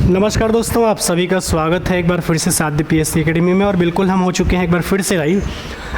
नमस्कार दोस्तों, आप सभी का स्वागत है एक बार फिर से साध्य पीएससी एकेडमी में। और बिल्कुल हम हो चुके हैं एक बार फिर से लाइव।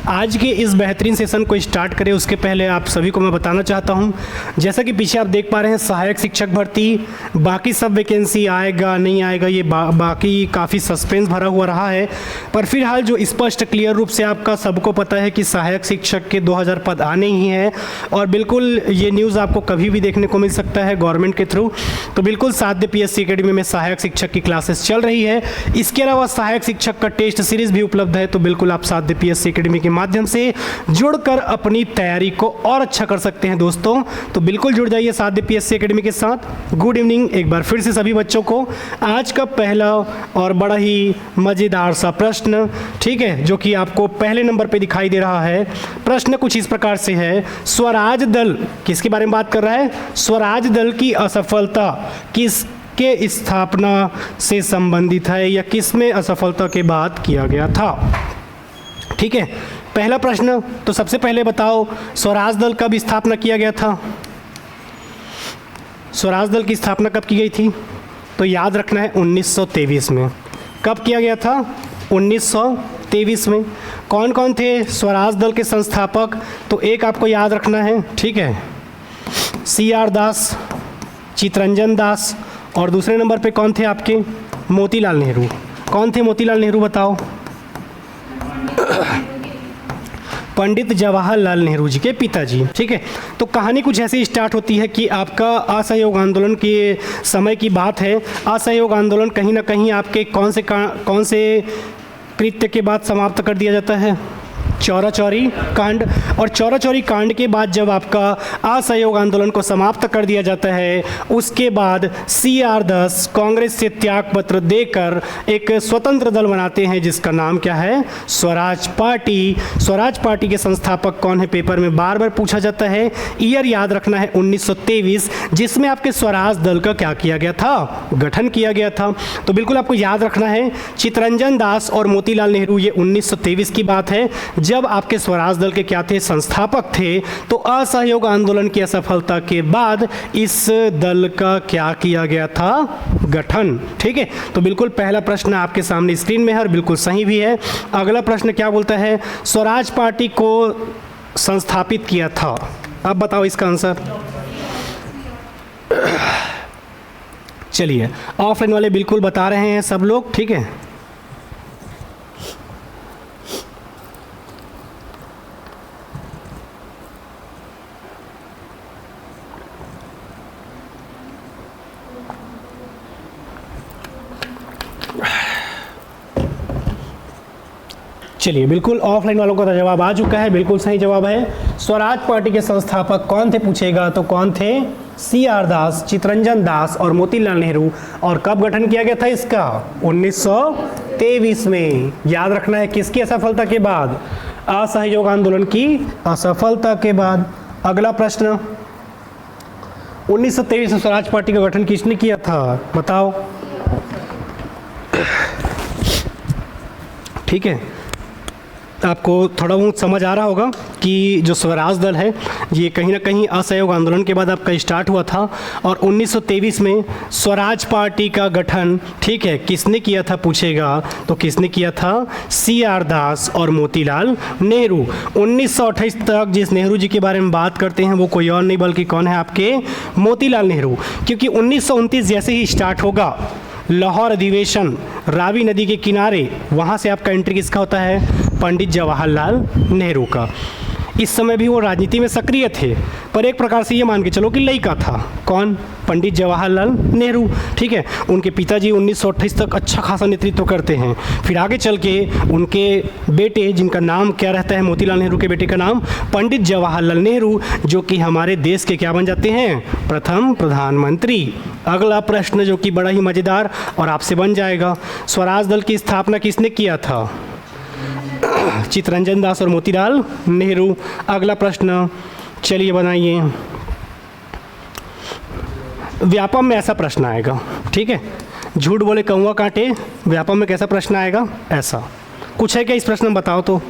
आज के इस बेहतरीन सेशन को स्टार्ट करें उसके पहले आप सभी को मैं बताना चाहता हूं, जैसा कि पीछे आप देख पा रहे हैं सहायक शिक्षक भर्ती, बाकी सब वैकेंसी आएगा नहीं आएगा ये बाकी काफ़ी सस्पेंस भरा हुआ रहा है। पर फिलहाल जो स्पष्ट क्लियर रूप से आपका सबको पता है कि सहायक शिक्षक के 2000 पद आने ही हैं। और बिल्कुल ये न्यूज़ आपको कभी भी देखने को मिल सकता है गवर्नमेंट के थ्रू। तो बिल्कुल साध्य पीएससी एकेडमी में सहायक शिक्षक की क्लासेस चल रही है। इसके अलावा सहायक शिक्षक का टेस्ट सीरीज भी उपलब्ध है। तो बिल्कुल आप साध्य पीएससी एकेडमी के माध्यम से जुड़कर अपनी तैयारी को और अच्छा कर सकते हैं दोस्तों। तो बिल्कुल जुड़ जाइए साध्य पीएससी एकेडमी के साथ। गुड इवनिंग एक बार फिर से सभी बच्चों को। आज का पहला और बड़ा ही मज़ेदार सा प्रश्न, ठीक है, जो कि आपको पहले नंबर पे दिखाई दे रहा है। प्रश्न कुछ इस प्रकार से है, स्वराज दल किसके बारे में बात कर रहा है? स्वराज दल की असफलता किसके स्थापना से संबंधित है या किस में असफलता के बाद किया गया था? ठीक है, पहला प्रश्न। तो सबसे पहले बताओ स्वराज दल कब स्थापना किया गया था? स्वराज दल की स्थापना कब की गई थी? तो याद रखना है 1923 में। कब किया गया था? 1923 में। कौन कौन थे स्वराज दल के संस्थापक? तो एक आपको याद रखना है, ठीक है, CR दास, चितरंजन दास, और दूसरे नंबर पे कौन थे आपके? मोतीलाल नेहरू। कौन थे मोतीलाल नेहरू बताओ? पंडित जवाहरलाल नेहरू जी के पिताजी। ठीक है, तो कहानी कुछ ऐसे स्टार्ट होती है कि आपका असहयोग आंदोलन के समय की बात है। असहयोग आंदोलन कहीं ना कहीं आपके कौन से कृत्य के बाद समाप्त कर दिया जाता है? चौरा चौरी कांड। और चौरा चौरी कांड के बाद जब आपका असहयोग आंदोलन को समाप्त कर दिया जाता है, उसके बाद CR दास कांग्रेस से त्याग पत्र देकर एक स्वतंत्र दल बनाते हैं जिसका नाम क्या है? स्वराज पार्टी। स्वराज पार्टी के संस्थापक कौन है? पेपर में बार बार पूछा जाता है। ईयर याद रखना है 1923, जिसमें आपके स्वराज दल का क्या किया गया था? गठन किया गया था। तो बिल्कुल आपको याद रखना है चितरंजन दास और मोतीलाल नेहरू, ये 1923 की बात है जब आपके स्वराज दल के क्या थे? संस्थापक थे। तो असहयोग आंदोलन की असफलता के बाद इस दल का क्या किया गया था? गठन। ठीक है, तो बिल्कुल पहला प्रश्न आपके सामने स्क्रीन में है और बिल्कुल सही भी है। अगला प्रश्न क्या बोलता है? स्वराज पार्टी को संस्थापित किया था। अब बताओ इसका आंसर। चलिए, ऑफलाइन वाले बिल्कुल बता रहे हैं सब लोग, ठीक है। चलिए, बिल्कुल ऑफलाइन वालों का तो जवाब आ चुका है, बिल्कुल सही जवाब है। स्वराज पार्टी के संस्थापक कौन थे पूछेगा तो कौन थे? CR दास, चितरंजन दास और मोतीलाल नेहरू। और कब गठन किया गया था इसका? 1923 में। याद रखना है किसकी असफलता के बाद? असहयोग आंदोलन की असफलता के बाद। अगला प्रश्न, 1923 में स्वराज पार्टी का गठन किसने किया था? बताओ। ठीक है, आपको थोड़ा बहुत समझ आ रहा होगा कि जो स्वराज दल है ये कहीं ना कहीं असहयोग आंदोलन के बाद आपका स्टार्ट हुआ था। और 1923 में स्वराज पार्टी का गठन, ठीक है, किसने किया था पूछेगा तो किसने किया था? CR दास और मोतीलाल नेहरू। 1928 तक जिस नेहरू जी के बारे में बात करते हैं वो कोई और नहीं बल्कि कौन है? आपके मोतीलाल नेहरू। क्योंकि 1929 जैसे ही स्टार्ट होगा लाहौर अधिवेशन रावी नदी के किनारे, वहाँ से आपका एंट्री किसका होता है? पंडित जवाहरलाल नेहरू का। इस समय भी वो राजनीति में सक्रिय थे, पर एक प्रकार से ये मान के चलो कि लड़का था। कौन? पंडित जवाहरलाल नेहरू। ठीक है, उनके पिताजी 1928 तक अच्छा खासा नेतृत्व करते हैं। फिर आगे चल के उनके बेटे, जिनका नाम क्या रहता है? मोतीलाल नेहरू के बेटे का नाम पंडित जवाहरलाल नेहरू, जो कि हमारे देश के क्या बन जाते हैं? प्रथम प्रधानमंत्री। अगला प्रश्न जो कि बड़ा ही मज़ेदार और आपसे बन जाएगा, स्वराज दल की स्थापना किसने किया था? चितरंजन दास और मोतीलाल नेहरू। अगला प्रश्न चलिए बनाइए। व्यापम में ऐसा प्रश्न आएगा, ठीक है, झूठ बोले कौवा काटे। व्यापम में कैसा प्रश्न आएगा? ऐसा कुछ है क्या इस प्रश्न में? बताओ तो।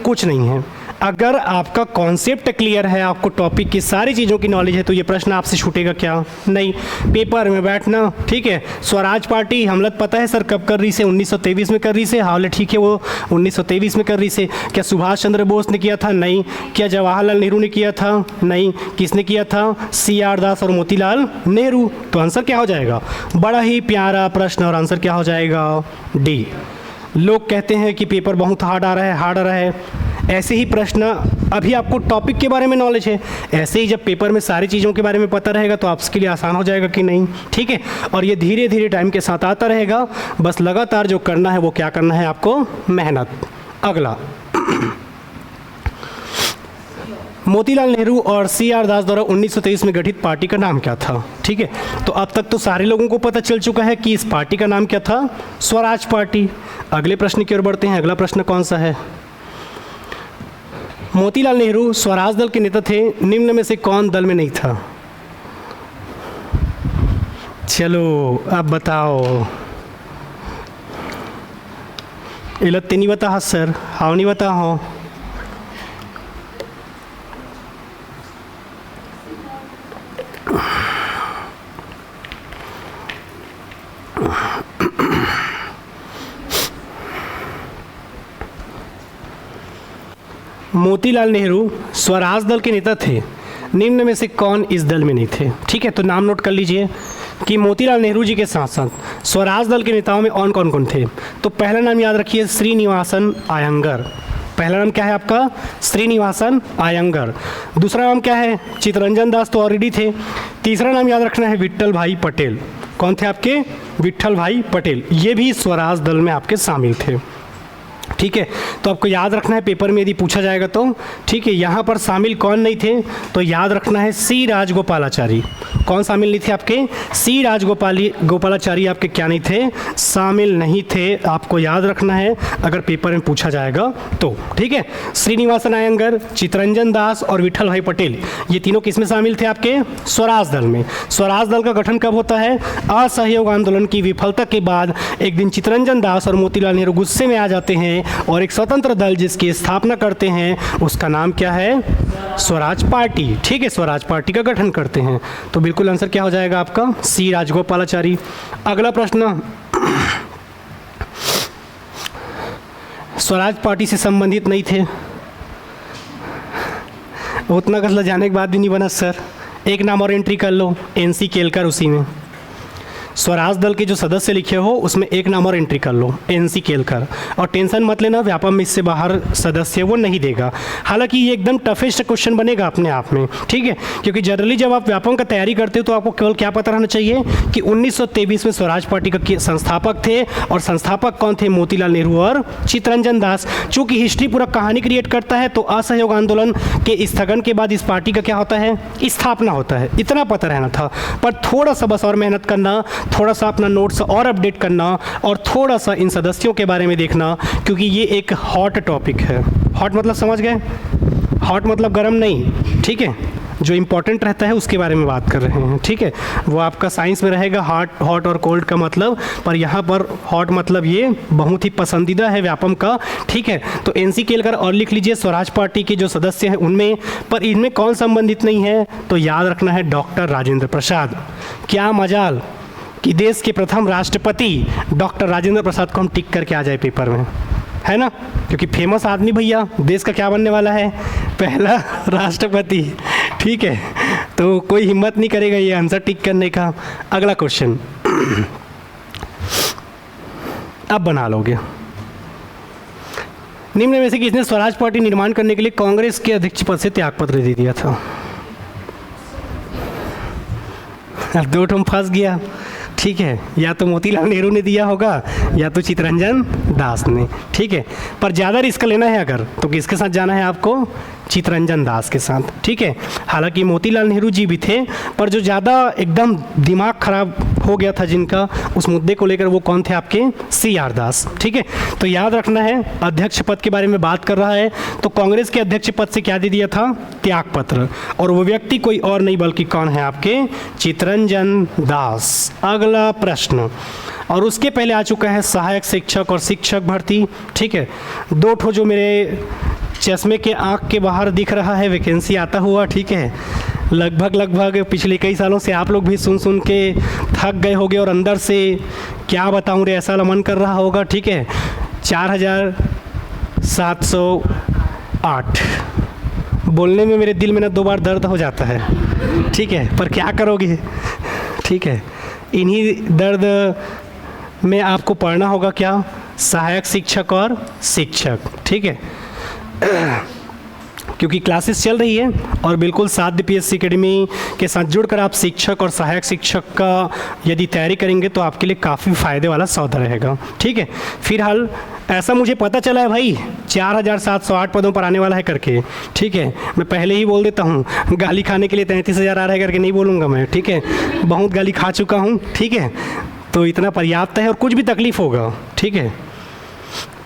कुछ नहीं है। अगर आपका कॉन्सेप्ट क्लियर है, आपको टॉपिक की सारी चीज़ों की नॉलेज है, तो ये प्रश्न आपसे छूटेगा क्या? नहीं। पेपर में बैठना, ठीक है। स्वराज पार्टी हमलत पता है सर कब कर रही से? 1923 में कर रही से। हाल ठीक है, वो 1923 में कर रही से। क्या सुभाष चंद्र बोस ने किया था? नहीं। क्या जवाहरलाल नेहरू ने किया था? नहीं। किसने किया था? CR दास और मोतीलाल नेहरू। तो आंसर क्या हो जाएगा? बड़ा ही प्यारा प्रश्न, और आंसर क्या हो जाएगा? डी। लोग कहते हैं कि पेपर बहुत हार्ड आ रहा है। ऐसे ही प्रश्न, अभी आपको टॉपिक के बारे में नॉलेज है, ऐसे ही जब पेपर में सारी चीज़ों के बारे में पता रहेगा तो आपके लिए आसान हो जाएगा कि नहीं? ठीक है। और ये धीरे धीरे टाइम के साथ आता रहेगा, बस लगातार जो करना है वो क्या करना है आपको? मेहनत। अगला, मोतीलाल नेहरू और CR दास द्वारा 1923 में गठित पार्टी का नाम क्या था? ठीक है, तो अब तक तो सारे लोगों को पता चल चुका है कि इस पार्टी का नाम क्या था? स्वराज पार्टी। अगले प्रश्न की ओर बढ़ते हैं। अगला प्रश्न कौन सा है? मोतीलाल नेहरू स्वराज दल के नेता थे, निम्न में से कौन दल में नहीं था? चलो अब बताओ। इलत्ती नहीं बता सर, हाँ नहीं बता हो। मोतीलाल नेहरू स्वराज दल के नेता थे, निम्न में से कौन इस दल में नहीं थे? ठीक है, तो नाम नोट कर लीजिए कि मोतीलाल नेहरू जी के साथ साथ स्वराज दल के नेताओं में और कौन कौन थे। तो पहला नाम याद रखिए, श्रीनिवासन अयंगर। पहला नाम क्या है आपका? श्रीनिवासन अयंगर। दूसरा नाम क्या है? चित्तरंजन दास, तो ऑलरेडी थे। तीसरा नाम याद रखना है विट्ठल भाई पटेल। कौन थे आपके? विट्ठल भाई पटेल। ये भी स्वराज दल में आपके शामिल थे। ठीक है, तो आपको याद रखना है पेपर में यदि पूछा जाएगा तो। ठीक है, यहाँ पर शामिल कौन नहीं थे? तो याद रखना है C राजगोपालाचारी। कौन शामिल नहीं थे आपके? C राजगोपालाचारी आपके क्या नहीं थे? शामिल नहीं थे। आपको याद रखना है अगर पेपर में पूछा जाएगा तो। ठीक है, श्रीनिवासन अयंगर, चित्तरंजन दास और विट्ठल भाई पटेल, ये तीनों किस में शामिल थे आपके? स्वराज दल में। स्वराज दल का गठन कब होता है? असहयोग आंदोलन की विफलता के बाद एक दिन चित्तरंजन दास और मोतीलाल नेहरू गुस्से में आ जाते हैं और एक स्वतंत्र दल जिसकी स्थापना करते हैं, उसका नाम क्या है? स्वराज पार्टी। ठीक है, स्वराज पार्टी का गठन करते हैं। तो बिल्कुल आंसर क्या हो जाएगा आपका? C राजगोपालाचारी। अगला प्रश्न, स्वराज पार्टी से संबंधित नहीं थे, उतना कसला जाने के बाद भी नहीं बना सर। एक नाम और एंट्री कर लो, NC केलकर। उसी में स्वराज दल के जो सदस्य लिखे हो उसमें एक नाम और एंट्री कर लो, NC केलकर। और टेंशन मत लेना, व्यापम में इससे बाहर सदस्य वो नहीं देगा। हालांकि ये एकदम टफेस्ट क्वेश्चन बनेगा अपने आप में। ठीक है, क्योंकि जनरली जब आप व्यापम का तैयारी करते हो तो आपको केवल क्या पता रहना चाहिए कि 1923 में स्वराज पार्टी का संस्थापक थे, और संस्थापक कौन थे? मोतीलाल नेहरू और चित्तरंजन दास। चूँकि हिस्ट्री पूरा कहानी क्रिएट करता है, तो असहयोग आंदोलन के स्थगन के बाद इस पार्टी का क्या होता है? स्थापना होता है। इतना पता रहना था, पर थोड़ा सा बस और मेहनत करना, थोड़ा सा अपना नोट्स और अपडेट करना, और थोड़ा सा इन सदस्यों के बारे में देखना, क्योंकि ये एक हॉट टॉपिक है। हॉट मतलब समझ गए? हॉट मतलब गर्म नहीं। ठीक है, जो इम्पोर्टेंट रहता है उसके बारे में बात कर रहे हैं। ठीक है, वो आपका साइंस में रहेगा हॉट और कोल्ड का मतलब, पर यहाँ पर हॉट मतलब ये बहुत ही पसंदीदा है व्यापम का। ठीक है, तो NC केलकर और लिख लीजिए। स्वराज पार्टी के जो सदस्य हैं उनमें, पर इनमें कौन संबंधित नहीं है? तो याद रखना है डॉक्टर राजेंद्र प्रसाद। क्या मजाल कि देश के प्रथम राष्ट्रपति डॉक्टर राजेंद्र प्रसाद को हम टिक करके आ जाए पेपर में, है ना? क्योंकि फेमस आदमी भैया, देश का क्या बनने वाला है? पहला राष्ट्रपति। ठीक है, तो कोई हिम्मत नहीं करेगा ये आंसर टिक करने का। अगला क्वेश्चन अब बना लोगे। निम्न में से किसने स्वराज पार्टी निर्माण करने के लिए कांग्रेस के अध्यक्ष पद से त्यागपत्र दे दिया था? अब दो ठुम फंस गया। ठीक है, या तो मोतीलाल नेहरू ने दिया होगा या तो चित्तरंजन दास ने। ठीक है, पर ज़्यादा रिस्क लेना है अगर, तो किसके साथ जाना है आपको? चित्तरंजन दास के साथ। ठीक है, हालांकि मोतीलाल नेहरू जी भी थे, पर जो ज़्यादा एकदम दिमाग खराब हो गया था जिनका उस मुद्दे को लेकर, वो कौन थे आपके? CR दास। ठीक है, तो याद रखना है अध्यक्ष पद के बारे में बात कर रहा है, तो कांग्रेस के अध्यक्ष पद से क्या दे दिया था? त्यागपत्र। और वो व्यक्ति कोई और नहीं बल्कि कौन है आपके? चित्तरंजन दास। अगला प्रश्न, और उसके पहले आ चुका है सहायक शिक्षक और शिक्षक भर्ती। ठीक है, दो ठो जो मेरे चश्मे के आँख के बाहर दिख रहा है वैकेंसी आता हुआ, ठीक है। लगभग पिछले कई सालों से आप लोग भी सुन के थक गए होगे और अंदर से क्या बताऊं रे ऐसा मन कर रहा होगा, ठीक है। 4708 बोलने में मेरे दिल में ना 2 बार दर्द हो जाता है, ठीक है, पर क्या करोगे, ठीक है। इन्हीं दर्द में आपको पढ़ना होगा क्या, सहायक शिक्षक और शिक्षक, ठीक है। क्योंकि क्लासेस चल रही है और बिल्कुल साध्य पीएससी एकेडमी के साथ जुड़कर आप शिक्षक और सहायक शिक्षक का यदि तैयारी करेंगे तो आपके लिए काफ़ी फ़ायदे वाला सौदा रहेगा, ठीक है। फिलहाल ऐसा मुझे पता चला है भाई 4708 पदों पर आने वाला है करके, ठीक है। मैं पहले ही बोल देता हूँ, गाली खाने के लिए 33,000 आ रहा है करके नहीं बोलूँगा मैं, ठीक है। बहुत गाली खा चुका हूँ, ठीक है, तो इतना पर्याप्त है। और कुछ भी तकलीफ़ होगा, ठीक है,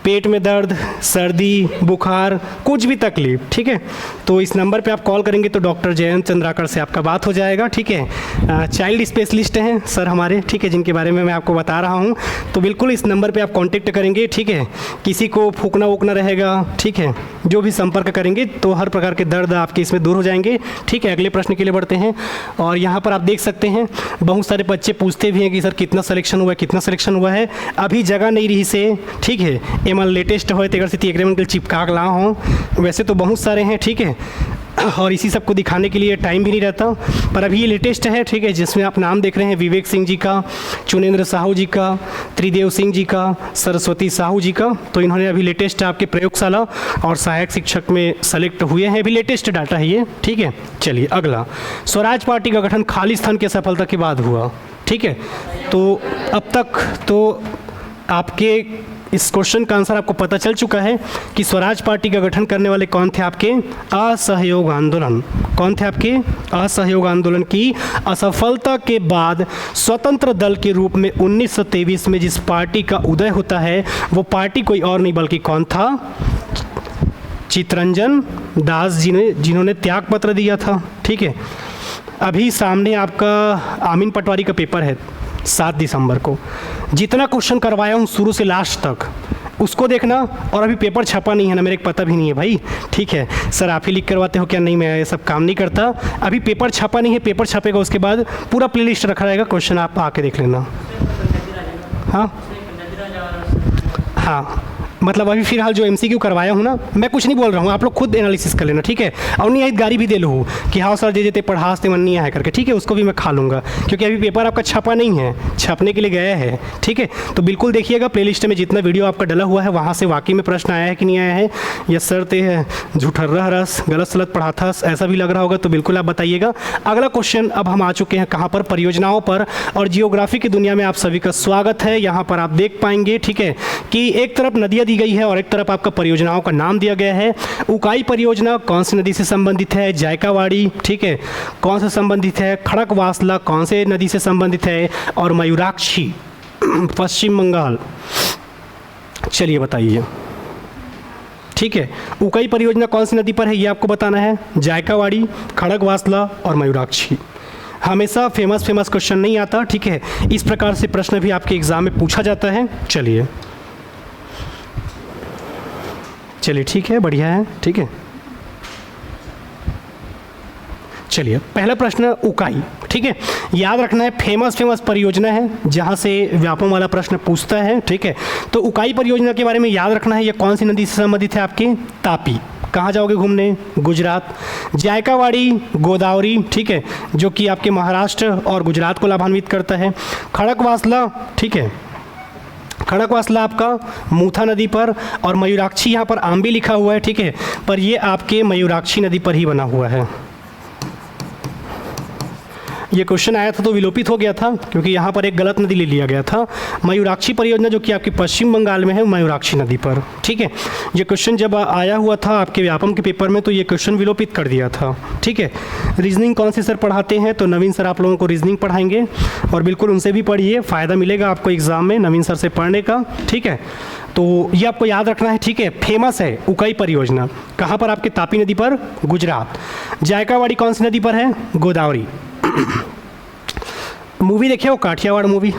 पेट में दर्द, सर्दी, बुखार, कुछ भी तकलीफ, ठीक है, तो इस नंबर पे आप कॉल करेंगे तो डॉक्टर जयंत चंद्राकर से आपका बात हो जाएगा, ठीक है। चाइल्ड स्पेशलिस्ट हैं सर हमारे, ठीक है, जिनके बारे में मैं आपको बता रहा हूँ। तो बिल्कुल इस नंबर पे आप कांटेक्ट करेंगे, ठीक है। किसी को फूकना वूकना रहेगा, ठीक है, जो भी संपर्क करेंगे तो हर प्रकार के दर्द आपके इसमें दूर हो जाएंगे, ठीक है। अगले प्रश्न के लिए बढ़ते हैं। और यहाँ पर आप देख सकते हैं बहुत सारे बच्चे पूछते भी हैं कि सर कितना सिलेक्शन हुआ है, कितना सिलेक्शन हुआ है। अभी जगह नहीं रही से, ठीक है, एमन लेटेस्ट हो तेगर से एग्रीमेंट चिपका ला हो, वैसे तो बहुत सारे हैं, ठीक है, और इसी सब को दिखाने के लिए टाइम भी नहीं रहता, पर अभी ये लेटेस्ट है, ठीक है, जिसमें आप नाम देख रहे हैं विवेक सिंह जी का, चुनेंद्र साहू जी का, त्रिदेव सिंह जी का, सरस्वती साहू जी का। तो इन्होंने अभी लेटेस्ट आपके प्रयोगशाला और सहायक शिक्षक में सेलेक्ट हुए हैं, अभी लेटेस्ट डाटा है ये, ठीक है। चलिए अगला, स्वराज पार्टी का गठन खालिस्तान की सफलता के बाद हुआ, ठीक है। तो अब तक तो आपके इस क्वेश्चन का आंसर आपको पता चल चुका है कि स्वराज पार्टी का गठन करने वाले कौन थे, आपके असहयोग आंदोलन। कौन थे आपके? असहयोग आंदोलन की असफलता के बाद स्वतंत्र दल के रूप में 1923 में जिस पार्टी का उदय होता है वो पार्टी कोई और नहीं बल्कि कौन था? चित्तरंजन दास जी ने, जिन्होंने त्याग पत्र दिया था, ठीक है। अभी सामने आपका आमीन पटवारी का पेपर है 7 दिसंबर को। जितना क्वेश्चन करवाया हूँ शुरू से लास्ट तक उसको देखना, और अभी पेपर छपा नहीं है ना, मेरे को पता भी नहीं है भाई, ठीक है। सर आप ही लिख करवाते हो क्या? नहीं, मैं ये सब काम नहीं करता। अभी पेपर छपा नहीं है, पेपर छपेगा उसके बाद पूरा प्लेलिस्ट रखा रहेगा, क्वेश्चन आप आके देख लेना। हाँ हाँ, मतलब अभी फिलहाल जो एमसीक्यू करवाया हूँ ना, मैं कुछ नहीं बोल रहा हूँ, आप लोग खुद एनालिसिस कर लेना, ठीक है। और नहीं आई गाड़ी भी दे लो कि हाँ सर जे जेते पढ़ाते मन नहीं आया करके, ठीक है, उसको भी मैं खा लूँगा, क्योंकि अभी पेपर आपका छपा नहीं है, छपने के लिए गया है, ठीक है। तो बिल्कुल देखिएगा प्लेलिस्ट में जितना वीडियो आपका डला हुआ है वहाँ से वाकई में प्रश्न आया है कि नहीं आया है। यस सर ते है झूठर्रा रस गलत सलत पढ़ा था, ऐसा भी लग रहा होगा तो बिल्कुल आप बताइएगा। अगला क्वेश्चन अब हम आ चुके हैं कहाँ पर? परियोजनाओं पर। और जियोग्राफी की दुनिया में आप सभी का स्वागत है। यहाँ पर आप देख पाएंगे, ठीक है, कि एक तरफ नदियाँ दी गई है और एक तरफ आपका परियोजनाओं का नाम दिया गया है। उकाई परियोजना कौन सी नदी से संबंधित है? जायकावाड़ी, ठीक है, कौन से संबंधित है? खड़कवासला कौन से नदी से संबंधित है? और मयूराक्षी पश्चिम बंगाल। चलिए बताइए, ठीक है। उकाई परियोजना कौन सी नदी पर है ये आपको बताना है। जायकावाड़ी, खड़कवासला और मयूराक्षी। हमेशा फेमस क्वेश्चन नहीं आता, ठीक है, इस प्रकार से प्रश्न भी आपके एग्जाम में पूछा जाता है। चलिए ठीक है, बढ़िया है, ठीक है। चलिए पहला प्रश्न उकाई, ठीक है, याद रखना है, फेमस परियोजना है जहाँ से व्यापम वाला प्रश्न पूछता है, ठीक है। तो उकाई परियोजना के बारे में याद रखना है, ये कौन सी नदी से संबंधित है? आपके तापी। कहाँ जाओगे घूमने? गुजरात। जायकावाड़ी गोदावरी, ठीक है, जो कि आपके महाराष्ट्र और गुजरात को लाभान्वित करता है। खड़कवासला, ठीक है, खड़कवासला आपका मूथा नदी पर। और मयूराक्षी यहाँ पर आम भी लिखा हुआ है, ठीक है, पर ये आपके मयूराक्षी नदी पर ही बना हुआ है। ये क्वेश्चन आया था तो विलोपित हो गया था क्योंकि यहाँ पर एक गलत नदी ले लिया गया था। मयूराक्षी परियोजना जो कि आपकी पश्चिम बंगाल में है, मयूराक्षी नदी पर, ठीक है। ये क्वेश्चन जब आया हुआ था आपके व्यापम के पेपर में तो ये क्वेश्चन विलोपित कर दिया था, ठीक है। रीजनिंग कौन से सर पढ़ाते हैं? तो नवीन सर आप लोगों को रीजनिंग पढ़ाएंगे और बिल्कुल उनसे भी पढ़िए, फ़ायदा मिलेगा आपको एग्ज़ाम में नवीन सर से पढ़ने का, ठीक है। तो ये आपको याद रखना है, ठीक है। फेमस है उकाई परियोजना, कहाँ पर? आपके तापी नदी पर, गुजरात। जायकावाड़ी कौन सी नदी पर है? गोदावरी। मूवी देखे हो काठियावाड़ मूवी,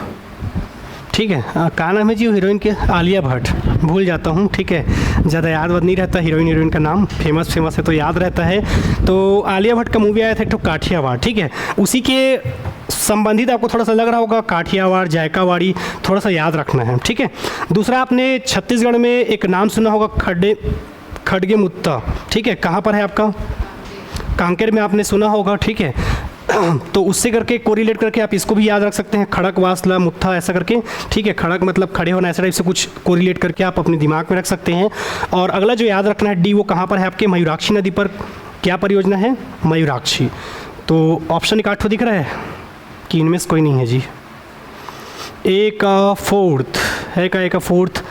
ठीक है, का नाम है जी हीरोइन के? आलिया भट्ट, भूल जाता हूँ, ठीक है। ज़्यादा याद नहीं रहता, हीरोइन का नाम फेमस है तो याद रहता है। तो आलिया भट्ट का मूवी आया था एक तो काठियावाड़, ठीक है, उसी के संबंधित आपको थोड़ा सा लग रहा होगा, काठियावाड़, जायकावाड़ी, थोड़ा सा याद रखना है, ठीक है। दूसरा, आपने छत्तीसगढ़ में एक नाम सुना होगा खड़गे मुत्ता, ठीक है, कहाँ पर है आपका? कांकेर में आपने सुना होगा, ठीक है। तो उससे करके कोरिलेट करके आप इसको भी याद रख सकते हैं, खड़क वासला मुत्था ऐसा करके, ठीक है। खड़क मतलब खड़े होना, ऐसा टाइप से कुछ कोरिलेट करके आप अपने दिमाग में रख सकते हैं। और अगला जो याद रखना है डी, वो कहाँ पर है आपके? मयूराक्षी नदी पर क्या परियोजना है? मयूराक्षी। तो ऑप्शन 8 दिख रहा है कि इनमें से कोई नहीं है जी। ए का फोर्थ है, का ए का फोर्थ,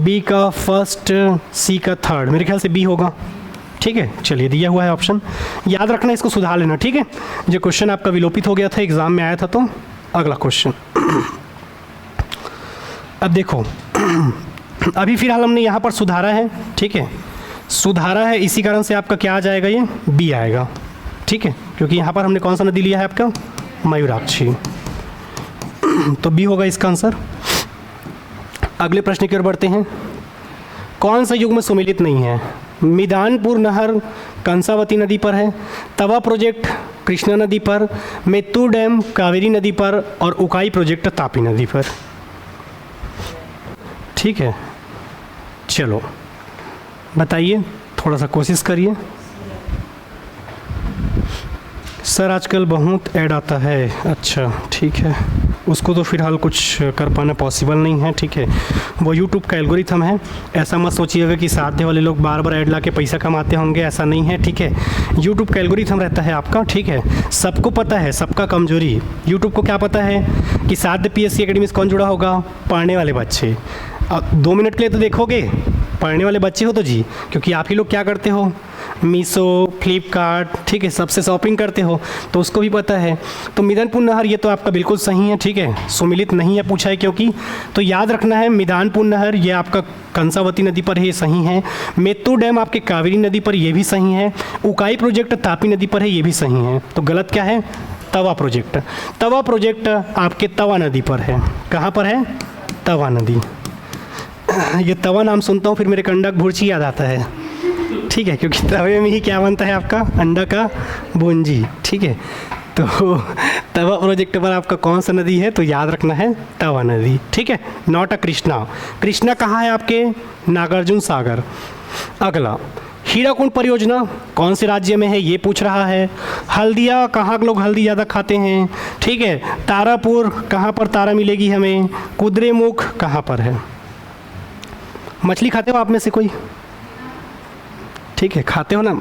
बी का फर्स्ट, सी का थर्ड, मेरे ख्याल से बी होगा, ठीक है। चलिए, दिया हुआ है ऑप्शन, याद रखना, इसको सुधार लेना, ठीक है। जो क्वेश्चन आपका विलोपित हो गया था, एग्जाम में आया था, तो अगला क्वेश्चन। अब देखो, अभी फिलहाल हमने यहाँ पर सुधारा है, ठीक है, सुधारा है, इसी कारण से आपका क्या आ जाएगा? ये बी आएगा, ठीक है, क्योंकि यहाँ पर हमने कौन सा नदी लिया है आपका? मयूराक्षी, तो बी होगा इसका आंसर। अगले प्रश्न की ओर बढ़ते हैं। कौन सा युग में सुमेलित नहीं है? मिदानपुर नहर कंसावती नदी पर है, तवा प्रोजेक्ट कृष्णा नदी पर, मेत्तूर डैम कावेरी नदी पर, और उकाई प्रोजेक्ट तापी नदी पर, ठीक है। चलो बताइए, थोड़ा सा कोशिश करिए। सर आजकल बहुत ऐड आता है, अच्छा ठीक है, उसको तो फिलहाल कुछ कर पाना पॉसिबल नहीं है, ठीक है, वो यूट्यूब का एल्गोरिथम है। ऐसा मत सोचिएगा कि साध्य वाले लोग बार बार ऐड ला के पैसा कमाते होंगे, ऐसा नहीं है, ठीक है। यूट्यूब का एल्गोरिथम रहता है आपका, ठीक है, सबको पता है, सबका कमजोरी। यूट्यूब को क्या पता है कि साध्य PSC एकेडमी से कौन जुड़ा होगा? पढ़ने वाले बच्चे। अब 2 मिनट के लिए तो देखोगे, पढ़ने वाले बच्चे हो तो जी, क्योंकि आप ही लोग क्या करते हो? मीशो, फ्लिपकार्ट, ठीक है, सबसे शॉपिंग करते हो, तो उसको भी पता है। तो मिदनपुर नहर, ये तो आपका बिल्कुल सही है, ठीक है, सुमिलित नहीं है पूछा है क्योंकि, तो याद रखना है मिदानपुर नहर ये आपका कंसावती नदी पर है, ये सही है। मेत्तूर डैम आपके कावेरी नदी पर, ये भी सही है। उकाई प्रोजेक्ट तापी नदी पर है, ये भी सही है। तो गलत क्या है? तवा प्रोजेक्ट। तवा प्रोजेक्ट आपके तवा नदी पर है। कहाँ पर है? तवा नदी। ये तवा नाम सुनता हूँ फिर मेरे कंडक भुर्ची याद आता है, ठीक है, क्योंकि तवे में ही क्या बनता है आपका? अंडा का भुंजी, ठीक है। तो तवा प्रोजेक्ट पर आपका कौन सा नदी है? तो याद रखना है तवा नदी, ठीक है, नॉट अ कृष्णा। कृष्णा कहाँ है आपके? नागार्जुन सागर। अगला, हीराकुंड परियोजना कौन से राज्य में है? ये पूछ रहा है। हल्दिया, कहाँ लोग हल्दी ज़्यादा खाते हैं? ठीक है। तारापुर, कहाँ पर तारा मिलेगी हमें? कुद्रेमुख कहाँ पर है? मछली खाते हो आप में से कोई? ठीक है, खाते हो ना?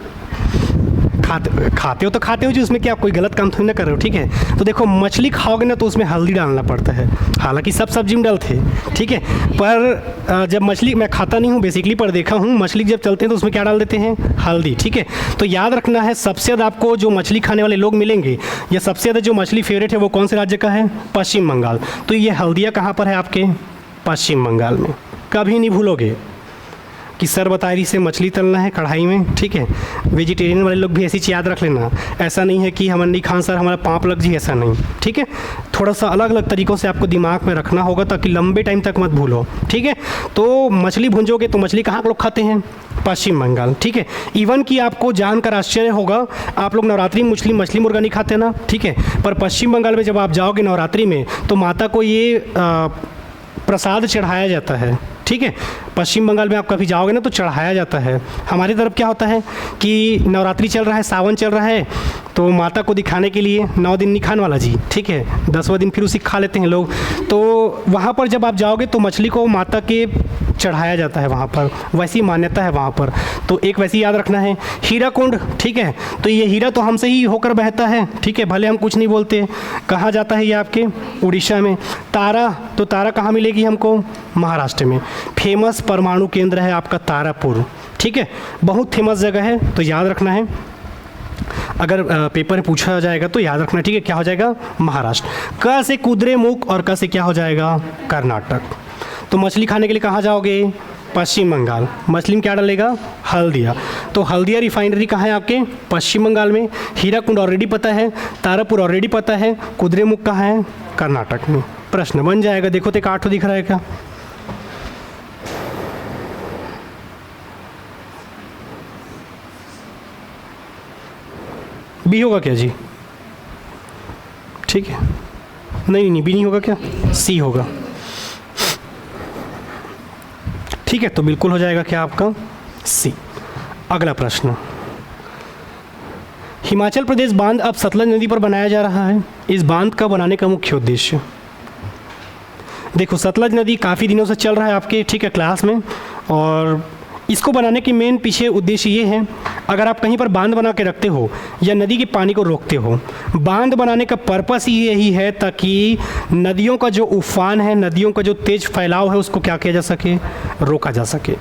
खाते हो तो खाते हो जी, उसमें क्या कोई गलत काम थोड़ी ना कर रहे हो, ठीक है। तो देखो, मछली खाओगे ना तो उसमें हल्दी डालना पड़ता है, हालांकि सब सब्जी में डालते हैं, ठीक है, पर जब मछली, मैं खाता नहीं हूँ बेसिकली, पर देखा हूँ मछली जब चलते हैं तो उसमें क्या डाल देते हैं? हल्दी, ठीक है। तो याद रखना है, सबसे ज़्यादा आपको जो मछली खाने वाले लोग मिलेंगे, या सबसे ज़्यादा जो मछली फेवरेट है वो कौन से राज्य का है? पश्चिम बंगाल। तो ये हल्दिया कहाँ पर है आपके? पश्चिम बंगाल में। कभी नहीं भूलोगे कि सर बता रही से मछली तलना है कढ़ाई में, ठीक है। वेजिटेरियन वाले लोग भी ऐसी चीज़ याद रख लेना, ऐसा नहीं है कि हमन नहीं खान सर हमारा पाँप लग जी, ऐसा नहीं, ठीक है। थोड़ा सा अलग अलग तरीक़ों से आपको दिमाग में रखना होगा ताकि लंबे टाइम तक मत भूलो, ठीक है। तो मछली भूंजोगे तो मछली कहाँ लोग खाते हैं? पश्चिम बंगाल, ठीक है। इवन कि आपको जानकर आश्चर्य होगा, आप लोग नवरात्रि में मछली मुर्गा नहीं खाते ना, ठीक है, पर पश्चिम बंगाल में जब आप जाओगे नवरात्रि में तो माता को ये प्रसाद चढ़ाया जाता है, ठीक है। पश्चिम बंगाल में आप कभी जाओगे ना तो चढ़ाया जाता है। हमारी तरफ क्या होता है कि नवरात्रि चल रहा है, सावन चल रहा है, तो माता को दिखाने के लिए 9 दिन नहीं खाने वाला जी, ठीक है, 10वां दिन फिर उसी खा लेते हैं लोग। तो वहाँ पर जब आप जाओगे तो मछली को माता के चढ़ाया जाता है, वहाँ पर वैसी मान्यता है वहाँ पर। तो एक वैसी याद रखना है। हीराकुंड, ठीक है, तो ये हीरा तो हमसे ही होकर बहता है, ठीक है, भले हम कुछ नहीं बोलते। कहाँ जाता है ये? आपके उड़ीसा में। तारा, तो तारा कहाँ मिलेगी हमको? महाराष्ट्र में। फेमस परमाणु केंद्र है आपका तारापुर, ठीक है, बहुत फेमस जगह है, तो याद रखना है। अगर पेपर में पूछा जाएगा तो याद रखना, ठीक है, क्या हो जाएगा? महाराष्ट्र। क से कुद्रेमुख और क से क्या हो जाएगा? कर्नाटक। तो मछली खाने के लिए कहाँ जाओगे? पश्चिम बंगाल। मछली में क्या डालेगा? हल्दिया। तो हल्दिया रिफाइनरी कहाँ है आपके? पश्चिम बंगाल में। हीराकुंड ऑलरेडी पता है, तारापुर ऑलरेडी पता है, कुद्रेमुख कहाँ है? कर्नाटक में। प्रश्न बन जाएगा। देखो तो 8 दिख रहा है क्या? बी होगा क्या जी? ठीक है, नहीं बी नहीं होगा क्या, सी होगा। ठीक है, तो बिल्कुल हो जाएगा क्या आपका सी। अगला प्रश्न, हिमाचल प्रदेश बांध अब सतलज नदी पर बनाया जा रहा है, इस बांध का बनाने का मुख्य उद्देश्य। देखो सतलज नदी काफ़ी दिनों से चल रहा है आपके, ठीक है, क्लास में, और इसको बनाने की मेन पीछे उद्देश्य ये है, अगर आप कहीं पर बांध बना के रखते हो या नदी के पानी को रोकते हो, बांध बनाने का पर्पस ही यही है ताकि नदियों का जो उफान है, नदियों का जो तेज फैलाव है, उसको क्या किया जा सके, रोका जा सके।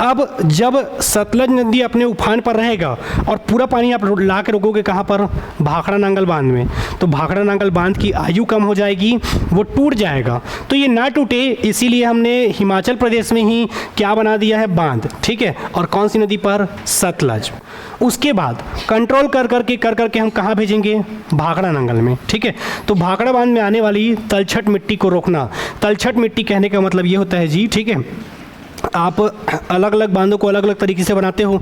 अब जब सतलज नदी अपने उफान पर रहेगा और पूरा पानी आप ला के रोकोगे कहाँ पर, भाखड़ा नांगल बांध में, तो भाखड़ा नांगल बांध की आयु कम हो जाएगी, वो टूट जाएगा। तो ये ना टूटे इसीलिए हमने हिमाचल प्रदेश में ही क्या बना दिया है, बांध, ठीक है, और कौन सी नदी पर, सतलज। उसके बाद कंट्रोल कर करके हम कहाँ भेजेंगे, भाखड़ा नांगल में, ठीक है। तो भाखड़ा बांध में आने वाली तलछट मिट्टी को रोकना, तलछट मिट्टी कहने का मतलब ये होता है जी, ठीक है, आप अलग अलग बांधों को अलग अलग तरीके से बनाते हो,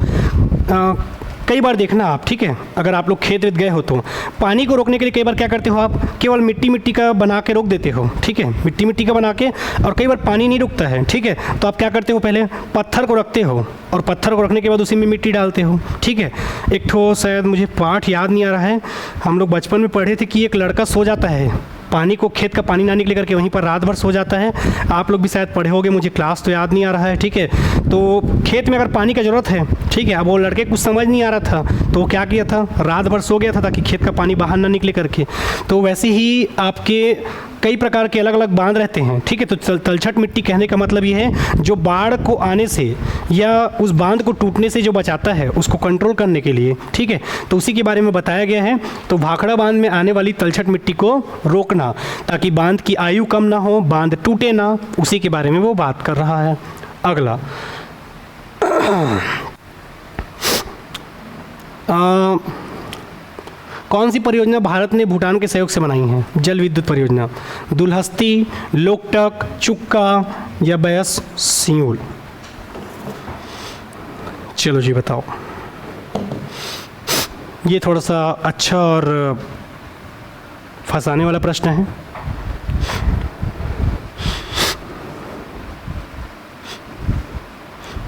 कई बार देखना आप, ठीक है, अगर आप लोग खेत वेत गए हो तो पानी को रोकने के लिए कई बार क्या करते हो आप, केवल मिट्टी का बना के रोक देते हो, ठीक है, मिट्टी का बना के, और कई बार पानी नहीं रुकता है, ठीक है, तो आप क्या करते हो, पहले पत्थर को रखते हो और पत्थर को रखने के बाद उसी में मिट्टी डालते हो, ठीक है। एक ठो शायद मुझे पाठ याद नहीं आ रहा है, हम लोग बचपन में पढ़े थे कि एक लड़का सो जाता है, पानी को, खेत का पानी ना निकले करके वहीं पर रात भर सो जाता है, आप लोग भी शायद पढ़े होगे, मुझे क्लास तो याद नहीं आ रहा है, ठीक है। तो खेत में अगर पानी का ज़रूरत है, ठीक है, अब वो लड़के कुछ समझ नहीं आ रहा था, तो वो क्या किया था, रात भर सो गया था ताकि खेत का पानी बाहर ना निकले करके। तो वैसे ही आपके कई प्रकार के अलग अलग बांध रहते हैं, ठीक है। तो तलछट मिट्टी कहने का मतलब ये है जो बाढ़ को आने से या उस बांध को टूटने से जो बचाता है, उसको कंट्रोल करने के लिए, ठीक है, तो उसी के बारे में बताया गया है। तो भाखड़ा बांध में आने वाली तलछट मिट्टी को रोकना ताकि बांध की आयु कम ना हो, बांध टूटे ना, उसी के बारे में वो बात कर रहा है। अगला कौन सी परियोजना भारत ने भूटान के सहयोग से बनाई है, जल विद्युत परियोजना, दुलहस्ती, लोकटक, चुक्का या बयस सियूल। चलो जी बताओ, ये थोड़ा सा अच्छा और फंसाने वाला प्रश्न है।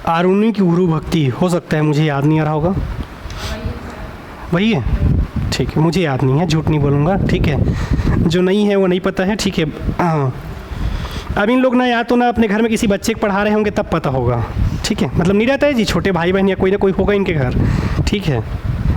आरुणि की गुरु भक्ति हो सकता है, मुझे याद नहीं आ रहा होगा, वही है, ठीक है, मुझे याद नहीं है, झूठ नहीं बोलूँगा, ठीक है, जो नहीं है वो नहीं पता है, ठीक है। हाँ, अब इन लोग ना या तो ना अपने घर में किसी बच्चे को पढ़ा रहे होंगे तब पता होगा, ठीक है, मतलब नहीं रहता है जी, छोटे भाई बहन या कोई ना कोई होगा इनके घर, ठीक है,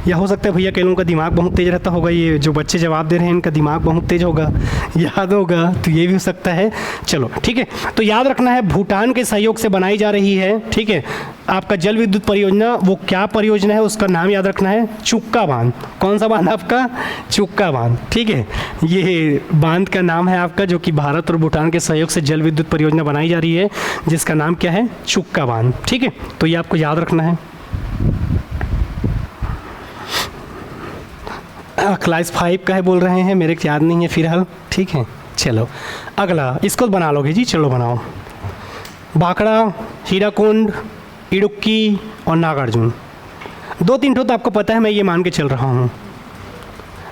या हो सकता है भैया कई लोगों का दिमाग बहुत तेज़ रहता होगा, ये जो बच्चे जवाब दे रहे हैं इनका दिमाग बहुत तेज़ होगा, याद होगा, तो ये भी हो सकता है। चलो ठीक है, तो याद रखना है भूटान के सहयोग से बनाई जा रही है, ठीक है, आपका जल विद्युत परियोजना। वो क्या परियोजना है उसका नाम याद रखना है, चुक्का बांध। कौन सा बांध आपका, चुक्का बांध, ठीक है, ये बांध का नाम है आपका, जो कि भारत और भूटान के सहयोग से जल विद्युत परियोजना बनाई जा रही है, जिसका नाम क्या है, चुक्का बांध, ठीक है, तो ये आपको याद रखना है। क्लास 5 का है बोल रहे हैं, मेरे को याद नहीं है फिलहाल, ठीक है। चलो अगला, इसको बना लोगे जी, चलो बनाओ। भाखड़ा, हीराकुंड, इडुक्की और नागार्जुन, 2-3 ठो तो आपको पता है, मैं ये मान के चल रहा हूँ।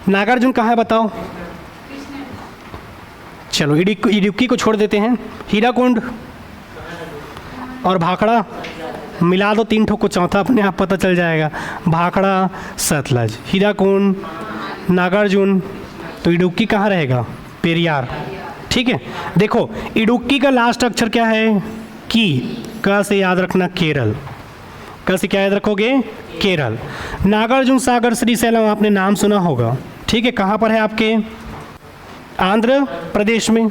नागार्जुन कहाँ है बताओ, चलो इडुक्की को छोड़ देते हैं, हीराकुंड और भाखड़ा मिला दो, 3 ठो को चौथा अपने आप पता चल जाएगा। भाखड़ा, सतलज, हीराकुंड, नागार्जुन, तो इडुक्की कहाँ रहेगा, पेरियार, ठीक है। देखो इडुक्की का लास्ट अक्षर क्या है, की, का से याद रखना केरल, का से क्या याद रखोगे, केरल। नागार्जुन सागर श्रीशैलम आपने नाम सुना होगा, ठीक है, कहाँ पर है आपके, आंध्र प्रदेश में।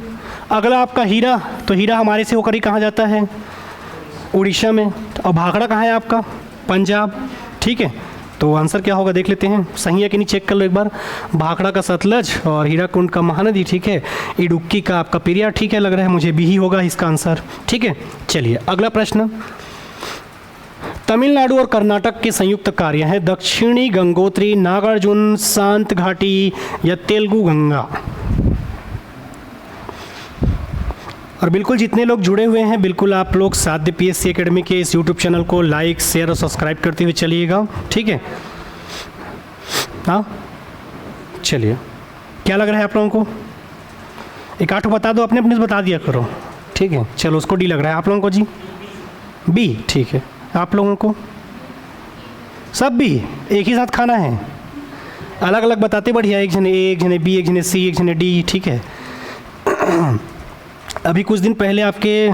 अगला आपका हीरा, तो हीरा हमारे से होकर ही कहाँ जाता है, उड़ीसा में। और भाखड़ा कहाँ है आपका, पंजाब, ठीक है। तो आंसर क्या होगा देख लेते हैं, सही है कि नहीं चेक कर लो एक बार। भाखड़ा का सतलज और हीराकुंड का महानदी, ठीक है। इडुक्की का आपका पेरियार, ठीक है, लग रहा है मुझे भी ही होगा इसका आंसर, ठीक है। चलिए अगला प्रश्न, तमिलनाडु और कर्नाटक के संयुक्त कार्य है दक्षिणी गंगोत्री, नागार्जुन, शांत घाटी या तेलुगु गंगा। और बिल्कुल जितने लोग जुड़े हुए हैं, बिल्कुल आप लोग साध्य PSC एकेडमी के इस यूट्यूब चैनल को लाइक, शेयर और सब्सक्राइब करते हुए चलिएगा, ठीक है। हाँ चलिए, क्या लग रहा है आप लोगों को? एक आठ बता दो, अपने अपने से बता दिया करो, ठीक है। चलो, उसको डी लग रहा है आप लोगों को जी, बी, ठीक है। आप लोगों को सब बी, एक ही साथ खाना है, अलग अलग बताते बढ़िया, एक जने ए, एक जने बी, एक जने सी, एक जने डी, ठीक है। अभी कुछ दिन पहले आपके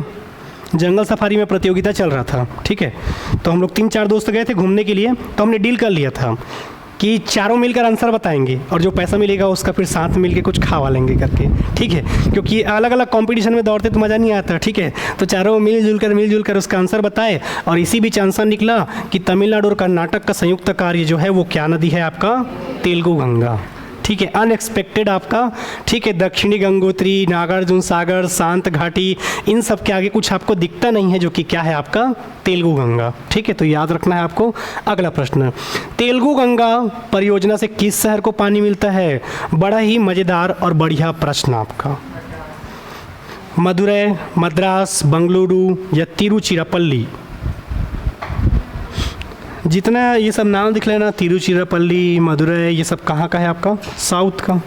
जंगल सफारी में प्रतियोगिता चल रहा था, ठीक है। तो हम लोग 3-4 दोस्त गए थे घूमने के लिए, तो हमने डील कर लिया था कि चारों मिलकर आंसर बताएंगे और जो पैसा मिलेगा उसका फिर साथ मिल के कुछ खावा लेंगे करके, ठीक है। क्योंकि अलग अलग कंपटीशन में दौड़ते तो मज़ा नहीं आता, ठीक है। तो चारों मिलजुल कर उसका आंसर बताए और इसी बीच आंसर निकला कि तमिलनाडु और कर्नाटक का संयुक्त कार्य जो है वो क्या नदी है आपका? तेलुगु गंगा, ठीक है। अनएक्सपेक्टेड आपका, ठीक है। दक्षिणी गंगोत्री, नागार्जुन सागर, शांत घाटी, इन सब के आगे कुछ आपको दिखता नहीं है, जो कि क्या है आपका? तेलुगु गंगा, ठीक है। तो याद रखना है आपको। अगला प्रश्न, तेलुगु गंगा परियोजना से किस शहर को पानी मिलता है? बड़ा ही मज़ेदार और बढ़िया प्रश्न आपका। मदुरै, मद्रास, बंगलुरु या तिरुचिरापल्ली? जितना ये सब नाम दिख लेना, तिरुचिरापल्ली, मदुरै, ये सब कहाँ का है आपका? साउथ का।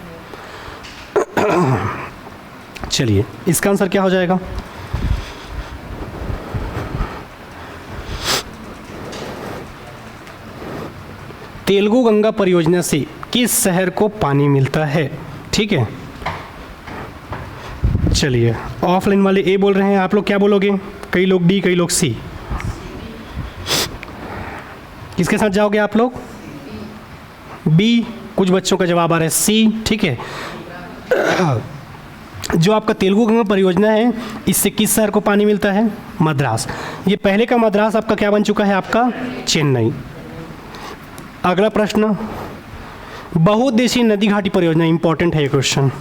चलिए, इसका आंसर क्या हो जाएगा? तेलुगु गंगा परियोजना से किस शहर को पानी मिलता है? ठीक है, चलिए। ऑफलाइन वाले ए बोल रहे हैं, आप लोग क्या बोलोगे? कई लोग डी, कई लोग सी। किसके साथ जाओगे आप लोग? बी। कुछ बच्चों का जवाब आ रहा है सी, ठीक है। जो आपका तेलुगु गंगा परियोजना है, इससे किस शहर को पानी मिलता है? मद्रास। ये पहले का मद्रास आपका क्या बन चुका है? आपका चेन्नई। अगला प्रश्न, बहुउद्देशीय नदी घाटी परियोजना, इंपॉर्टेंट है ये क्वेश्चन।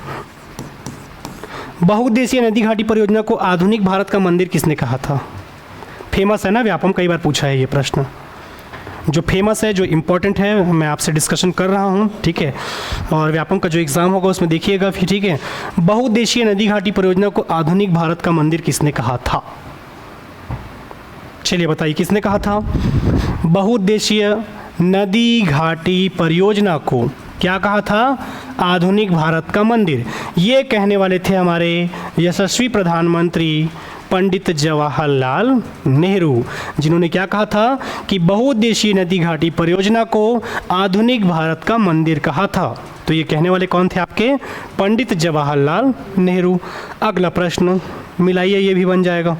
बहुउद्देशीय नदी घाटी परियोजना को आधुनिक भारत का मंदिर किसने कहा था? फेमस है ना, व्यापम कई बार पूछा है ये प्रश्न। जो फेमस है, जो इम्पोर्टेंट है, मैं आपसे डिस्कशन कर रहा हूँ, ठीक है। और व्यापम का जो एग्ज़ाम होगा उसमें देखिएगा फिर, ठीक है। बहुउद्देशीय नदी घाटी परियोजना को आधुनिक भारत का मंदिर किसने कहा था? चलिए बताइए, किसने कहा था? बहुउद्देशीय नदी घाटी परियोजना को क्या कहा था? आधुनिक भारत का मंदिर। ये कहने वाले थे हमारे यशस्वी प्रधानमंत्री पंडित जवाहरलाल नेहरू, जिन्होंने क्या कहा था कि बहुउद्देशीय नदी घाटी परियोजना को आधुनिक भारत का मंदिर कहा था। तो ये कहने वाले कौन थे आपके? पंडित जवाहरलाल नेहरू। अगला प्रश्न, मिलाइए, ये भी बन जाएगा।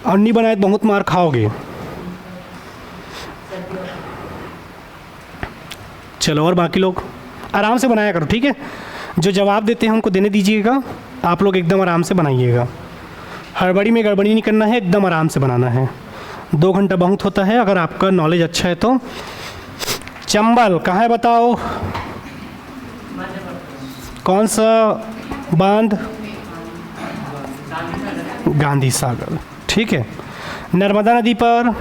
और नहीं बनाए तो बहुत मार खाओगे। चलो, और बाकी लोग आराम से बनाया करो, ठीक है। जो जवाब देते हैं उनको देने दीजिएगा, आप लोग एकदम आराम से बनाइएगा। हड़बड़ी में गड़बड़ी नहीं करना है, एकदम आराम से बनाना है। 2 घंटा बहुत होता है अगर आपका नॉलेज अच्छा है तो। चंबल कहाँ है बताओ? कौन सा बांध? गांधी सागर, ठीक है। नर्मदा नदी पर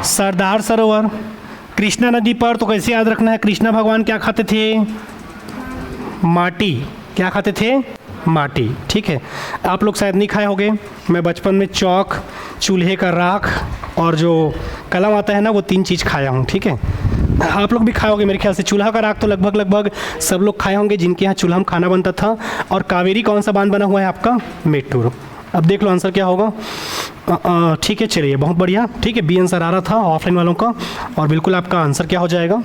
सरदार सरोवर। कृष्णा नदी पर तो कैसे याद रखना है? कृष्णा भगवान क्या खाते थे? माटी। क्या खाते थे? माटी, ठीक है। आप लोग शायद नहीं खाए होंगे, मैं बचपन में चौक, चूल्हे का राख और जो कलम आता है ना, वो 3 चीज़ खाया हूँ, ठीक है। आप लोग भी खाए होंगे मेरे ख्याल से। चूल्हा का राख तो लगभग सब लोग खाए होंगे जिनके यहाँ चूल्हा में खाना बनता था। और कावेरी कौन सा बांध बना हुआ है आपका? मेट्टूर। अब देख लो आंसर क्या होगा। ठीक है, चलिए, बहुत बढ़िया, ठीक है। बी आंसर आ रहा था ऑफलाइन वालों का, और बिल्कुल आपका आंसर क्या हो जाएगा?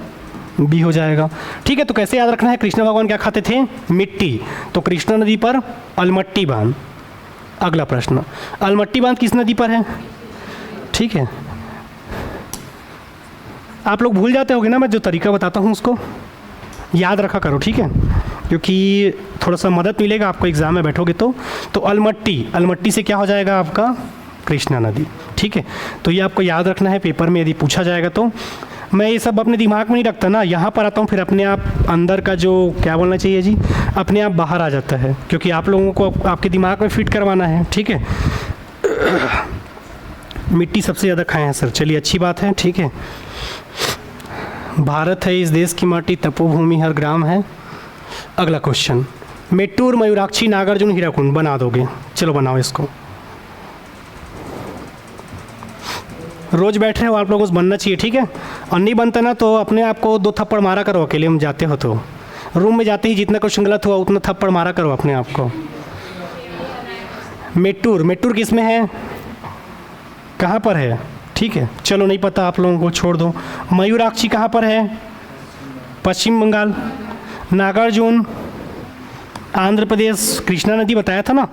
बी हो जाएगा, ठीक है। तो कैसे याद रखना है? कृष्ण भगवान क्या खाते थे? मिट्टी। तो कृष्णा नदी पर अलमट्टी बांध। अगला प्रश्न, अलमट्टी बांध किस नदी पर है? ठीक है, आप लोग भूल जाते होंगे ना, मैं जो तरीका बताता हूँ उसको याद रखा करो, ठीक है, क्योंकि थोड़ा सा मदद मिलेगा आपको एग्ज़ाम में बैठोगे तो अलमट्टी से क्या हो जाएगा आपका? कृष्णा नदी, ठीक है। तो ये आपको याद रखना है, पेपर में यदि पूछा जाएगा तो। मैं ये सब अपने दिमाग में नहीं रखता ना, यहाँ पर आता हूँ फिर अपने आप अंदर का जो क्या बोलना चाहिए जी, अपने आप बाहर आ जाता है, क्योंकि आप लोगों को आपके दिमाग में फिट करवाना है, ठीक है। मिट्टी सबसे ज़्यादा खाए हैं सर, चलिए अच्छी बात है, ठीक है। भारत है इस देश की माटी, तपोभूमि हर ग्राम है। अगला क्वेश्चन, मेट्टूर, मयूराक्षी, नागार्जुन, हीराकुंड बना दोगे? चलो बनाओ इसको। रोज़ बैठ रहे हो आप लोगों को बनना चाहिए, ठीक है। और नहीं बनता ना तो अपने आप को 2 थप्पड़ मारा करो, अकेले में जाते हो तो रूम में जाते ही जितना क्वेश्चन गलत हुआ उतना थप्पड़ मारा करो अपने आप को। मेट्टूर, मेट्टूर किस में है, कहाँ पर है? ठीक है, चलो नहीं पता आप लोगों को, छोड़ दो। मयूराक्षी कहाँ पर है? पश्चिम बंगाल। नागार्जुन आंध्र प्रदेश, कृष्णा नदी बताया था ना।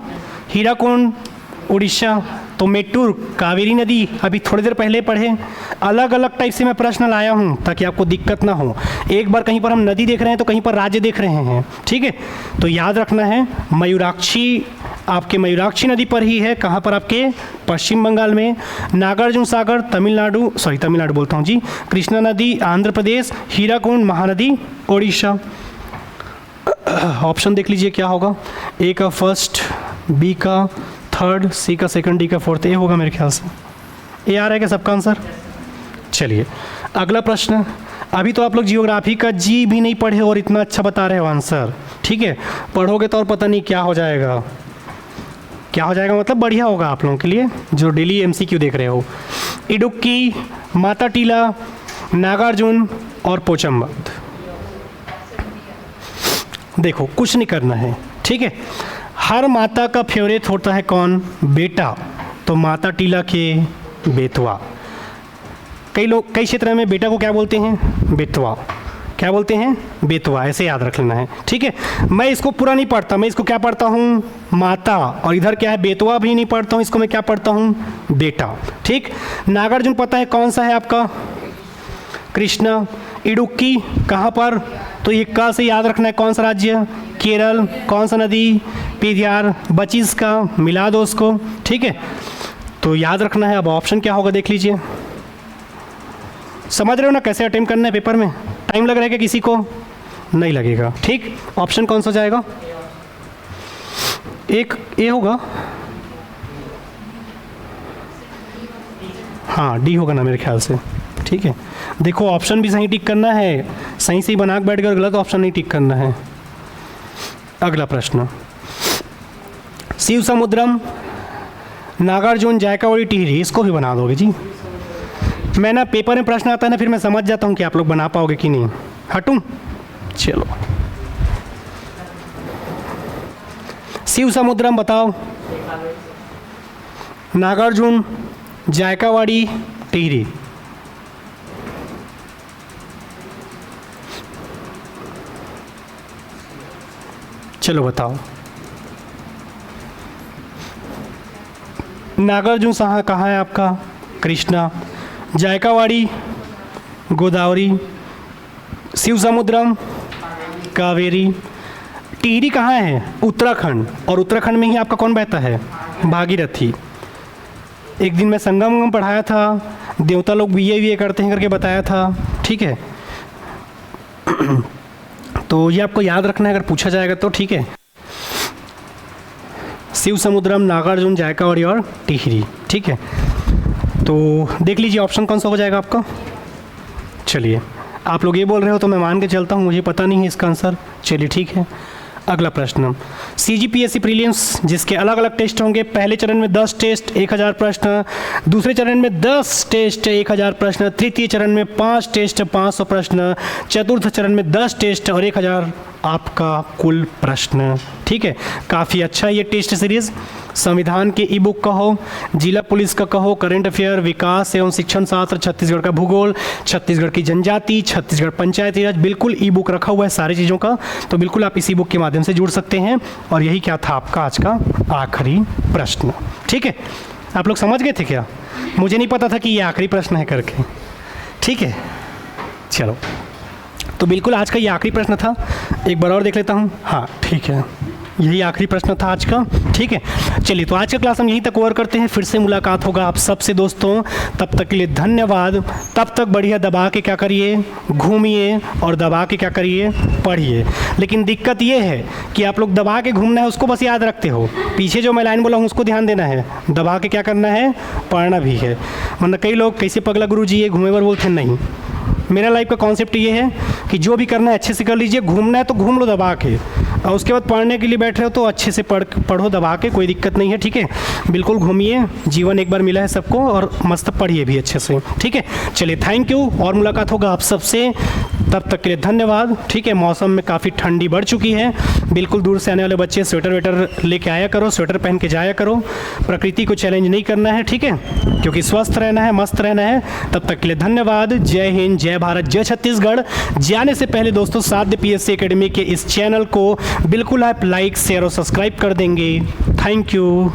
हीराकुंड उड़ीसा। तो मेट्टूर कावेरी नदी अभी थोड़ी देर पहले पढ़े। अलग अलग टाइप से मैं प्रश्न लाया हूँ ताकि आपको दिक्कत ना हो। एक बार कहीं पर हम नदी देख रहे हैं तो कहीं पर राज्य देख रहे हैं, ठीक है। तो याद रखना है मयूराक्षी आपके मयूराक्षी नदी पर ही है। कहाँ पर? आपके पश्चिम बंगाल में। नागार्जुन सागर तमिलनाडु, तमिलनाडु बोलता हूँ जी। कृष्णा नदी आंध्र प्रदेश। हीराकुंड महानदी उड़ीसा। ऑप्शन देख लीजिए क्या होगा। ए का फर्स्ट, बी का थर्ड, सी का सेकंड, डी का फोर्थ। ए होगा मेरे ख्याल से। ए आ रहा है क्या सबका आंसर? चलिए अगला प्रश्न। अभी तो आप लोग जियोग्राफी का जी भी नहीं पढ़े और इतना अच्छा बता रहे हो आंसर, ठीक है। पढ़ोगे तो और पता नहीं क्या हो जाएगा। क्या हो जाएगा मतलब बढ़िया होगा आप लोगों के लिए जो डेली एमसीक्यू देख रहे हो। इडुक्की, माता टीला, नागार्जुन और पोचम्बद। देखो कुछ नहीं करना है, ठीक है। हर माता का फेवरेट होता है कौन? बेटा। तो माता टीला के बेतवा। कई लोग कई क्षेत्र में बेटा को क्या बोलते हैं? बेतवा। क्या बोलते हैं? बेतवा। ऐसे याद रख लेना है, ठीक है। मैं इसको पूरा नहीं पढ़ता, मैं इसको क्या पढ़ता हूँ? माता। और इधर क्या है? बेतवा भी नहीं पढ़ता हूँ, इसको मैं क्या पढ़ता हूँ? बेटा, ठीक। नागार्जुन पता है कौन सा है आपका? कृष्णा। इडुक्की कहाँ पर? तो ये का से याद रखना है कौन सा राज्य? केरल। कौन सा नदी? पेरियार। बचीस का, मिला दो उसको, ठीक है। तो याद रखना है। अब ऑप्शन क्या होगा देख लीजिए। समझ रहे हो ना कैसे अटेम्प्ट करना है पेपर में? टाइम लग रहा है क्या किसी को? नहीं लगेगा, ठीक। ऑप्शन कौन सा जाएगा? एक ए होगा, हाँ डी होगा ना मेरे ख्याल से, ठीक है। देखो ऑप्शन भी सही टिक करना है, सही सही बना के बैठ कर गलत ऑप्शन नहीं टिक करना है। अगला प्रश्न। शिव समुद्रम, नागार्जुन, जायकावाड़ी, टिहरी, इसको भी बना दोगे जी। मैं ना पेपर में प्रश्न आता है ना फिर मैं समझ जाता हूँ कि आप लोग बना पाओगे कि नहीं। हटूं? चलो शिव समुद्रम बताओ। नागार्जुन, जायकावाड़ी, टिहरी। चलो बताओ। नागार्जुन साहा कहाँ है आपका? कृष्णा। जायकावाड़ी गोदावरी। शिव समुद्रम कावेरी। टिहरी कहाँ है? उत्तराखंड। और उत्तराखंड में ही आपका कौन बहता है? भागीरथी। एक दिन मैं संगम पढ़ाया था, देवता लोग बीए करते हैं करके बताया था, ठीक है। तो ये आपको याद रखना है अगर पूछा जाएगा तो, ठीक है। शिव समुद्रम, नागार्जुन, जायकावाड़ी और टिहरी, ठीक है। तो देख लीजिए ऑप्शन कौन सा हो जाएगा आपका। चलिए आप लोग ये बोल रहे हो तो मैं मान के चलता हूँ, मुझे पता नहीं है इसका आंसर। चलिए ठीक है। अगला प्रश्न। CGPSC प्रीलिम्स जिसके अलग अलग टेस्ट होंगे। पहले चरण में 10 टेस्ट 1000 प्रश्न, दूसरे चरण में 10 टेस्ट 1000 प्रश्न, तृतीय चरण में 5 टेस्ट 500 प्रश्न, चतुर्थ चरण में 10 टेस्ट और 1000 आपका कुल प्रश्न, ठीक है। काफ़ी अच्छा ये टेस्ट सीरीज़। संविधान के ई बुक का हो, जिला पुलिस का कहो, करंट अफेयर, विकास एवं शिक्षण शास्त्र, छत्तीसगढ़ का भूगोल, छत्तीसगढ़ की जनजाति, छत्तीसगढ़ पंचायती राज, बिल्कुल ई बुक रखा हुआ है सारी चीज़ों का। तो बिल्कुल आप इसी बुक के माध्यम से जुड़ सकते हैं। और यही क्या था आपका आज का आखिरी प्रश्न, ठीक है। आप लोग समझ गए थे क्या? मुझे नहीं पता था कि ये आखिरी प्रश्न है करके, ठीक है। चलो तो बिल्कुल आज का ये आखिरी प्रश्न था। एक बार और देख लेता हूँ। हाँ ठीक है, यही आखिरी प्रश्न था आज का, ठीक है। चलिए तो आज का क्लास हम यहीं तक कवर करते हैं। फिर से मुलाकात होगा आप सबसे दोस्तों। तब तक के लिए धन्यवाद। तब तक बढ़िया दबा के क्या करिए, घूमिए और दबा के क्या करिए, पढ़िए। लेकिन दिक्कत ये है कि आप लोग दबा के घूमना है उसको बस याद रखते हो, पीछे जो मैं लाइन बोला हूँ उसको ध्यान देना है। दबा के क्या करना है, पढ़ना भी है। वरना कई लोग कैसे पगला गुरु जी ये घूमे बर बोलते हैं, नहीं। मेरा लाइफ का कॉन्सेप्ट ये है कि जो भी करना है अच्छे से कर लीजिए। घूमना है तो घूम लो दबा के, और उसके बाद पढ़ने के लिए बैठ रहे हो तो अच्छे से पढ़ो दबा के, कोई दिक्कत नहीं है, ठीक है। बिल्कुल घूमिए, जीवन एक बार मिला है सबको, और मस्त पढ़िए भी अच्छे से, ठीक है। चलिए थैंक यू, और मुलाकात होगा आप सबसे, तब तक के लिए धन्यवाद, ठीक है। मौसम में काफ़ी ठंडी बढ़ चुकी है, बिल्कुल दूर से आने वाले बच्चे स्वेटर वेटर लेके आया करो, स्वेटर पहन के जाया करो, प्रकृति को चैलेंज नहीं करना है, ठीक है, क्योंकि स्वस्थ रहना है, मस्त रहना है। तब तक के लिए धन्यवाद। जय हिंद, जय भारत, जय छत्तीसगढ़। जाने से पहले दोस्तों साध्य PSC एकेडमी के इस चैनल को बिल्कुल आप लाइक, शेयर और सब्सक्राइब कर देंगे। Thank you.